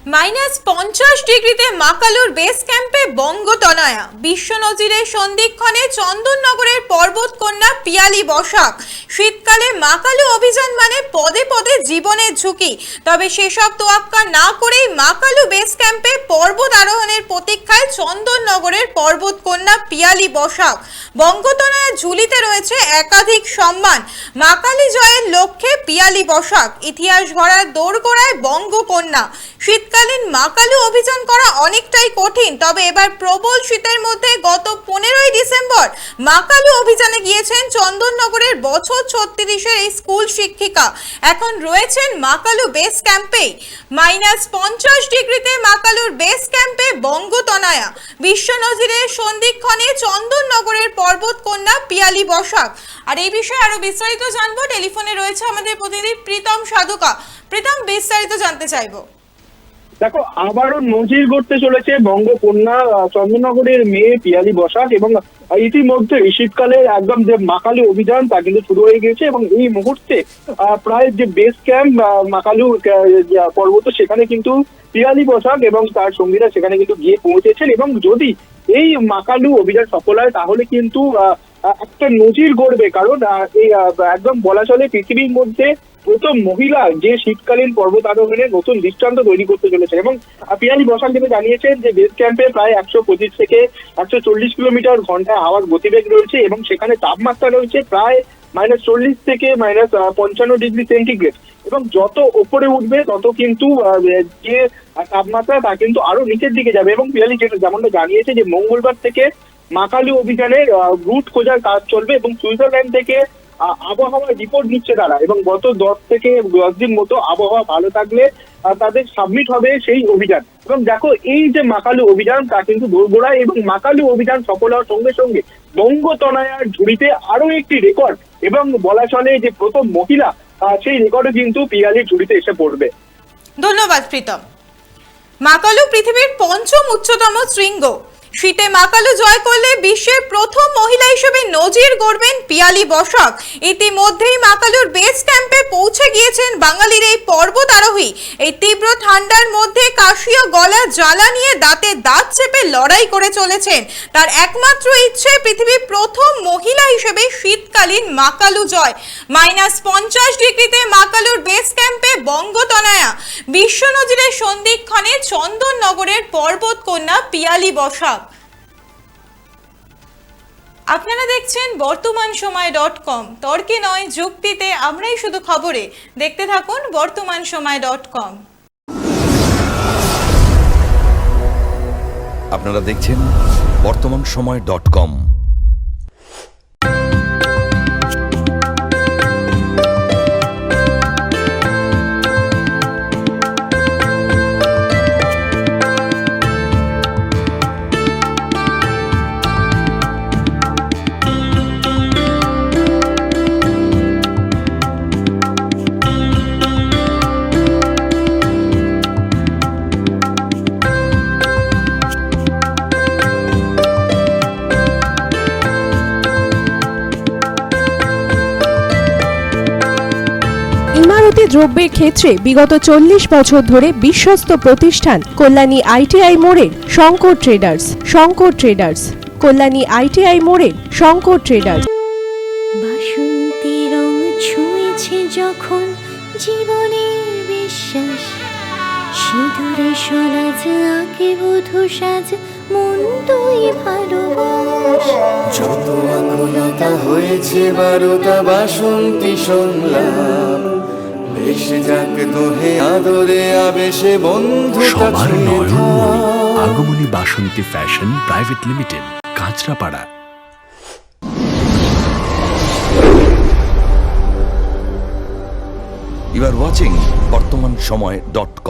-50 ডিগ্রিতে মাকালুর বেস ক্যাম্পে বঙ্গতনয়া। বিশ্ব নজিরের সন্ধিক্ষণে চন্দননগরের পর্বতকন্যা পিয়ালি বসাক। শীতকালে মাকালু অভিযান মানে পদে পদে জীবনের ঝুঁকি, তবে সেসব তোয়াক্কা না করেই মাকালু বেস ক্যাম্পে পর্বত আরোহণের প্রতীক্ষায় চন্দননগরের পর্বতকন্যা পিয়ালি বসাক। বঙ্গতনয়া ঝুলিতে রয়েছে একাধিক সম্মান। মাকালি জয়ের লক্ষ্যে পিয়ালি বসাক। ইতিহাস গড়ার দোরগোড়ায় বঙ্গকন্যা। শীতকালীন মাকালু অভিযান করা অনেকটাই কঠিন, তবে এবার প্রবল শীতের মধ্যে গত 15ই ডিসেম্বর মাকালু অভিযানে গিয়েছেন চন্দননগরের বছর 36-এর এই স্কুল শিক্ষিকা। এখন রয়েছেন মাকালু বেস ক্যাম্পেই। -50 ডিগ্রিতে মাকালুর বেস ক্যাম্পে বঙ্গতনয়া। বিশ্ব নজিরের সন্ধিক্ষণে চন্দননগরের পর্বতকন্যা পিয়ালি বসাক। আর এই বিষয়ে আরো বিস্তারিত জানবো। টেলিফোনে রয়েছে আমাদের প্রতিনিধি প্রীতম সাধুকা। প্রীতম, বিস্তারিত জানতে চাইবো। দেখো, আবারও নজির গড়তে চলেছে বঙ্গকন্যা চন্দননগরের মেয়ে পিয়ালি বসাক, এবং ইতিমধ্যে শীতকালে একদম যে মাকালু অভিযান তা কিন্তু শুরু হয়ে গেছে, এবং এই মুহূর্তে প্রায় যে বেস ক্যাম্প মাকালু পর্বত সেখানে কিন্তু পিয়ালি বসাক এবং তার সঙ্গীরা সেখানে কিন্তু গিয়ে পৌঁছেছেন। এবং যদি এই মাকালু অভিযান সফল হয় তাহলে কিন্তু একটা নজির গড়বে, কারণ এই একদম বলা চলে পৃথিবীর মধ্যে প্রথম মহিলা যে শীতকালীন পর্বত আরোহণে নতুন দৃষ্টান্ত তৈরি করতে চলেছে। এবং পিয়ালি বসাক তিনি জানিয়েছেন যে বেস ক্যাম্পে প্রায় 125 থেকে 140 কিলোমিটার ঘন্টায় হাওয়ার গতিবেগ রয়েছে, এবং সেখানে তাপমাত্রা রয়েছে প্রায় -40 থেকে -55 ডিগ্রি সেন্টিগ্রেড। এবং যত ওপরে উঠবে তত কিন্তু যে তাপমাত্রা তা কিন্তু আরো নিচের দিকে যাবে। এবং পিয়ালি যেমনটা জানিয়েছে যে মঙ্গলবার থেকে মাকালু অভিযানের রুট খোঁজার কাজ চলবে, এবং সুইজারল্যান্ড থেকে আবহাওয়ার রিপোর্ট নিচ্ছে তারা, এবং গত 10 থেকে 10 দিন মতো আবহাওয়া ভালো থাকলে তাদের সাবমিট হবে সেই অভিযান। এবং দেখো, এই যে মাকালু অভিযান তা কিন্তু দোরগোড়ায়, এবং মাকালু অভিযান সফল হওয়ার সঙ্গে সঙ্গে বঙ্গতনয়ার ঝুড়িতে আরো একটি রেকর্ড, এবং বলা চলে যে প্রথম মহিলা সেই রেকর্ডও কিন্তু পিয়ালির ঝুড়িতে এসে পড়বে। ধন্যবাদ প্রীতম। মাকালু পৃথিবীর 5ম উচ্চতম শৃঙ্গ। শীতে মাকালু জয় করলে বিশ্বের প্রথম মহিলা হিসেবে নজির গড়বেন পিয়ালি বসাক। ইতিমধ্যেই মাকালুর বেস ক্যাম্পে পৌঁছে গিয়েছেন বাঙালির এই পর্বত আরোহী। এই তীব্র ঠান্ডার মধ্যে কাশিয়া গলা জ্বালা নিয়ে দাঁতে দাঁত চেপে লড়াই করে চলেছেন। তার একমাত্র ইচ্ছে পৃথিবীর প্রথম মহিলা হিসেবে শীতকালীন মাকালু জয়। -50 ডিগ্রিতে মাকালুর বেস ক্যাম্পে বঙ্গতনয়া। বিশ্ব নজিরের সন্ধিক্ষণে চন্দননগরের পর্বতকন্যা পিয়ালি বসাক। আপনারা দেখছেন বর্তমানসময়.com। তর্কে নয়, যুক্তিতে, আমরাই শুধু খবরে। দেখতে থাকুন বর্তমানসময়.com। আপনারা দেখছেন বর্তমানসময়.com। ইমারতি দ্রব্যের ক্ষেত্রে বিগত 40 বছর ধরে বিশ্বস্ত প্রতিষ্ঠান কল্যাণী ITI মোড়ের Shankar traders. Shankar traders, Kalyani ITI মোড়ের শঙ্কর ট্রেডার্স। বাসন্তী রং ছুঁয়েছে যখন জীবনের বিশ্বাস, সিঁদুরে সরাজ আঁকে বধূ সাজ, মন তুই ভালোবাস। যত আকুলতা হয়েছে বারোটা বাসন্তী সংলাপ, বেশে যাক দোহে আদরে আবেশে বন্ধু সবার Nayan Agamani Basanti fashion private limited, Kanchrapara. You are watching বর্তমানসময়.com।